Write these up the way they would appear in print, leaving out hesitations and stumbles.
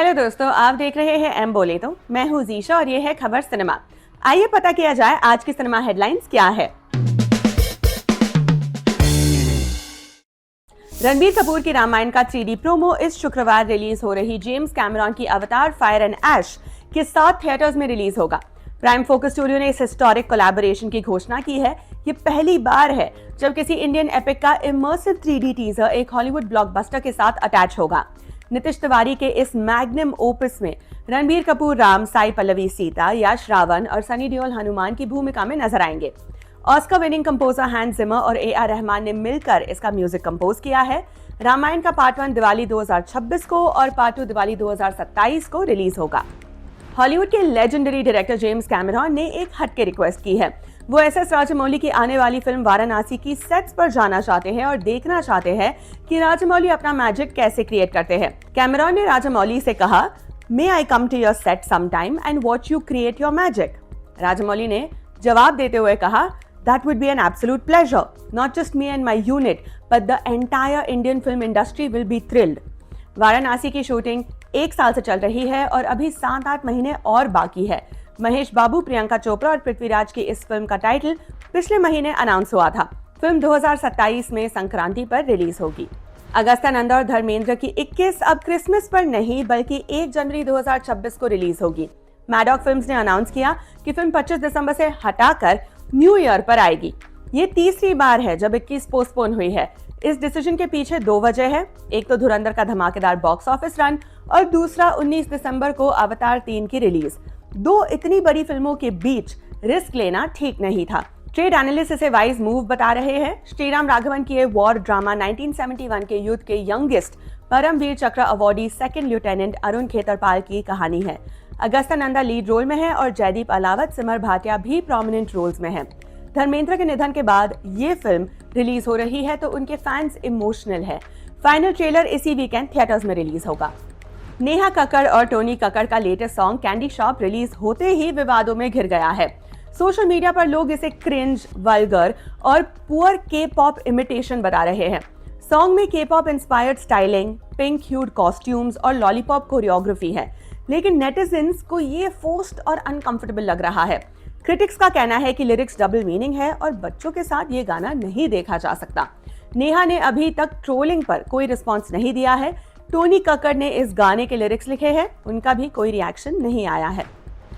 Hello दोस्तों, आप देख रहे हैं एम बोले तो। मैं हूं जीशा और ये है खबर सिनेमा। आइए पता किया जाए आज की सिनेमा हेडलाइंस क्या है। रणबीर कपूर की रामायण का 3D प्रोमो इस शुक्रवार रिलीज हो रही जेम्स कैमरॉन की अवतार फायर एंड ऐश के साथ थिएटर्स में रिलीज होगा। प्राइम फोकस स्टूडियो ने इस हिस्टोरिक कोलैबोरेशन की घोषणा की है। ये पहली बार है जब किसी इंडियन एपिक का इमर्सिव 3D टीजर एक हॉलीवुड ब्लॉकबस्टर के साथ अटैच होगा। नीतीश तिवारी के इस मैग्नम ओपस में रणबीर कपूर राम, साई पल्लवी सीता, यश रावण और सनी देओल हनुमान की भूमिका में नजर आएंगे। Oscar winning composer Hans Zimmer और AR रहमान ने मिलकर इसका म्यूजिक कंपोज किया है। रामायण का पार्ट 1 दिवाली 2026 को और पार्ट 2 दिवाली 2027 को रिलीज होगा। हॉलीवुड के लेजेंडरी डायरेक्टर जेम्स कैमरॉन ने एक हटके रिक्वेस्ट की है। वो SS राजामौली की आने वाली फिल्म वाराणसी की सेट्स पर जाना चाहते हैं और देखना चाहते हैं कि राजामौली अपना मैजिक कैसे क्रिएट करते हैं। कैमरॉन ने राजामौली से कहा, may I come to your set sometime and watch you create your magic. Rajamouli ने जवाब देते हुए कहा, That would be an absolute pleasure. Not just me and my unit, but the entire Indian film industry will be thrilled. Varanasi की shooting 1 साल से चल रही है और अभी 7-8 महीने और बाकी है। महेश बाबू, प्रियंका चोपड़ा और पृथ्वीराज की इस फिल्म का टाइटल पिछले महीने अनाउंस हुआ था। फिल्म 2027 में संक्रांति पर रिलीज होगी। अगस्त्य नंदा और धर्मेंद्र की 21 अब क्रिसमस पर नहीं बल्कि 1 जनवरी 2026 को रिलीज होगी। मैडॉक फिल्म्स ने अनाउंस किया कि फिल्म 25 दिसंबर से हटाकर न्यू ईयर पर आएगी। ये तीसरी बार है जब 21 पोस्टपोन हुई है। इस डिसीजन के पीछे 2 वजह है। एक तो धुरंधर का धमाकेदार बॉक्स ऑफिस रन और दूसरा 19 दिसंबर को अवतार 3 की रिलीज। 2 इतनी बड़ी फिल्मों के बीच रिस्क लेना ठीक नहीं था। ट्रेड एनालिस्ट इसे वाइज मूव बता रहे हैं। श्रीराम राघवन की वॉर ड्रामा 1971 के युद्ध के यंगेस्ट परमवीर चक्र awardee second lieutenant Arun Khetarpal की कहानी है। अगस्त्य नंदा लीड रोल में है और जयदीप अलावत, सिमर भाटिया भी प्रोमिनेंट रोल्स में हैं। धर्मेंद्र के निधन के बाद ये फिल्म रिलीज हो रही है तो उनके फैंस इमोशनल है। फाइनल ट्रेलर इसी वीकेंड थिएटर्स में रिलीज होगा। नेहा कक्कड़ और टोनी कक्कड़ का latest song candy shop release होते ही विवादों में घिर गया है। सोशल मीडिया पर लोग इसे क्रिंज, वल्गर और पुअर K-पॉप इमिटेशन बता रहे हैं। सॉन्ग में K-pop inspired styling, pink hued costumes और लॉलीपॉप कोरियोग्राफी है, लेकिन नेटिजन्स को ये फोर्स्ड और अनकंफर्टेबल लग रहा है। क्रिटिक्स का कहना है कि लिरिक्स डबल मीनिंग है और बच्चों के साथ ये गाना नहीं देखा जा सकता। नेहा ने अभी तक ट्रोलिंग पर कोई रिस्पॉन्स नहीं दिया है। टोनी कक्कड़ ने इस गाने के लिरिक्स लिखे हैं, उनका भी कोई रिएक्शन नहीं आया है।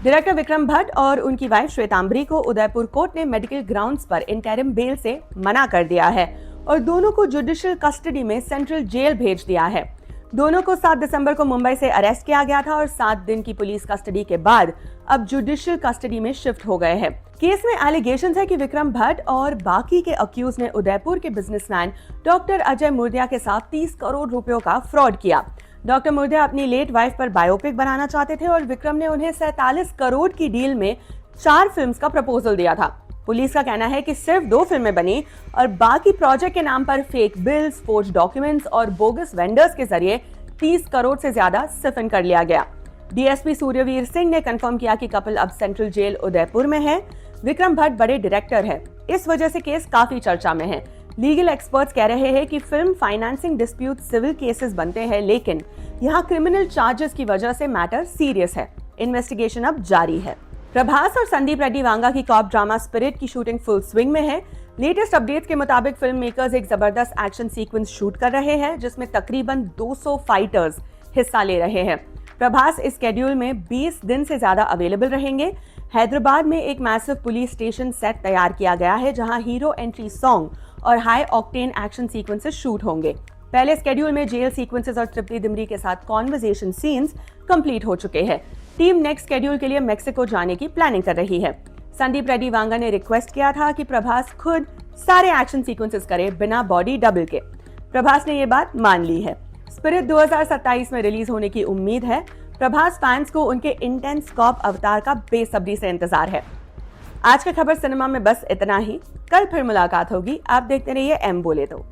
डायरेक्टर विक्रम भट्ट और उनकी वाइफ श्वेतांबरी को उदयपुर कोर्ट ने मेडिकल ग्राउंड्स पर इंटरिम बेल से मना कर दिया है और दोनों को जुडिशियल कस्टडी में सेंट्रल जेल भेज दिया है। दोनों को 7 दिसंबर को मुंबई से अरेस्ट किया गया था और 7 दिन की पुलिस कस्टडी के बाद अब जुडिशियल कस्टडी में शिफ्ट हो गए हैं। केस में एलिगेशंस है कि विक्रम भट्ट और बाकी के अक्यूज ने उदयपुर के बिजनेसमैन डॉक्टर अजय मुर्दिया के साथ 30 करोड़ रुपयों का फ्रॉड किया। डॉक्टर मुर्दिया अपनी लेट वाइफ पर बायोपिक बनाना चाहते थे और विक्रम ने उन्हें 47 करोड़ की डील में 4 फिल्म्स का प्रपोजल दिया था। पुलिस का कहना है कि सिर्फ 2 फिल्में बनी और बाकी प्रोजेक्ट के नाम पर फेक बिल्स, फोर्ज डॉक्यूमेंट्स और बोगस वेंडर्स के जरिए 30 करोड़ से ज्यादा सिफन कर लिया गया। DSP सूर्यवीर सिंह ने कंफर्म किया कि कपल अब सेंट्रल जेल उदयपुर में है। विक्रम भट्ट बड़े डायरेक्टर है, इस वजह से केस काफी चर्चा में है। लीगल एक्सपर्ट्स कह रहे हैं कि film financing dispute civil cases बनते हैं, लेकिन यहाँ क्रिमिनल चार्जेस की वजह से मैटर सीरियस है। इन्वेस्टिगेशन अब जारी है। प्रभास और संदीप रेड्डी वांगा की कॉप ड्रामा स्पिरिट की शूटिंग फुल स्विंग में है। लेटेस्ट अपडेट्स के मुताबिक फिल्म मेकर्स एक जबरदस्त एक्शन सीक्वेंस शूट कर रहे हैं जिसमें तकरीबन 200 फाइटर्स हिस्सा ले रहे हैं। प्रभास इस शेड्यूल में 20 दिन से ज्यादा अवेलेबल रहेंगे। हैदराबाद में एक मैसिव पुलिस स्टेशन सेट तैयार किया गया है जहां हीरो एंट्री सॉन्ग और high octane action sequences shoot होंगे। पहले शेड्यूल में जेल सीक्वेंसेस और तृप्ति दिमरी के साथ कॉन्वर्सेशन सीन्स कंप्लीट हो चुके हैं। टीम नेक्स्ट शेड्यूल के लिए मेक्सिको जाने की प्लानिंग कर रही है। संदीप रेड्डी वांगा ने रिक्वेस्ट किया था कि प्रभास खुद सारे एक्शन सीक्वेंसेस करे बिना बॉडी डबल के। प्रभास ने ये बात मान ली है। स्पिरिट 2027 में रिलीज होने की उम्मीद है। प्रभास फैंस को उनके इंटेंस कॉप अवतार का बेसब्री से इंतजार है। आज के खबर सिनेमा में बस इतना ही। कल फिर मुलाकात होगी। आप देखते रहिए एम बोले तो।